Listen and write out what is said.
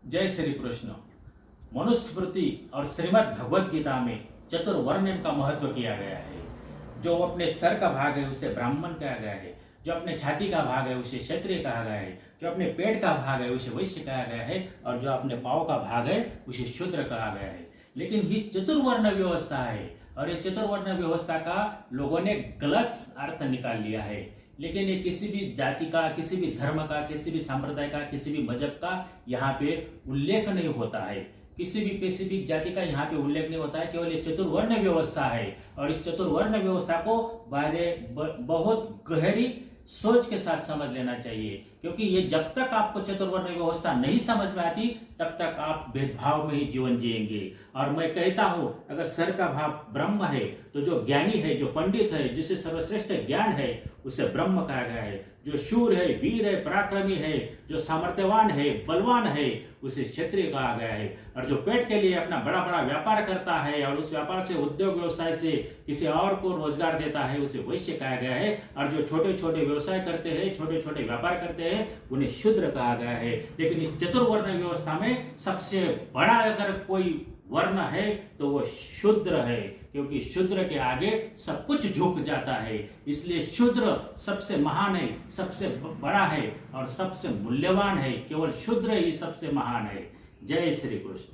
जय श्री कृष्ण। मनुस्मृति और श्रीमद् भगवत गीता में चतुर्वर्ण का महत्व किया गया है। जो अपने सर का भाग है उसे ब्राह्मण कहा गया है, जो अपने छाती का भाग है उसे क्षत्रिय कहा गया है, जो अपने पेट का भाग है उसे वैश्य कहा गया है, और जो अपने पाँव का भाग है उसे शूद्र कहा गया है। लेकिन ये चतुर्वर्ण व्यवस्था है और ये चतुर्वर्ण व्यवस्था का लोगों ने गलत अर्थ निकाल लिया है। लेकिन ये किसी भी जाति का, किसी भी धर्म का, किसी भी संप्रदाय का, किसी भी मजहब का यहाँ पे उल्लेख नहीं होता है। किसी भी स्पेसिफिक जाति का यहाँ पे उल्लेख नहीं होता है। केवल ये चतुर्वर्ण व्यवस्था है और इस चतुर्वर्ण व्यवस्था को बहुत गहरी सोच के साथ समझ लेना चाहिए, क्योंकि ये जब तक आपको चतुर्वर्ण व्यवस्था नहीं समझ में आती तब तक आप भेदभाव में ही जीवन जिएंगे। और मैं कहता हूं, अगर सर का भाव ब्रह्म है तो जो ज्ञानी है, जो पंडित है, जिसे सर्वश्रेष्ठ ज्ञान है उसे ब्रह्म कहा गया है। जो शूर है, वीर है, पराक्रमी है, जो सामर्थ्यवान है, बलवान है उसे क्षत्रिय कहा गया है। और जो पेट के लिए अपना बड़ा बड़ा व्यापार करता है और उस व्यापार से, उद्योग व्यवसाय से किसी और को रोजगार देता है उसे वैश्य कहा गया है। और जो छोटे छोटे व्यवसाय करते हैं, छोटे छोटे व्यापार करते हैं उन्हें शूद्र कहा गया है। लेकिन इस चतुर्वर्ण व्यवस्था में सबसे बड़ा अगर कोई वर्ण है तो वो शूद्र है, क्योंकि शूद्र के आगे सब कुछ झुक जाता है। इसलिए शूद्र सबसे महान है, सबसे बड़ा है और सबसे मूल्यवान है। केवल शूद्र ही सबसे महान है। जय श्री कृष्ण।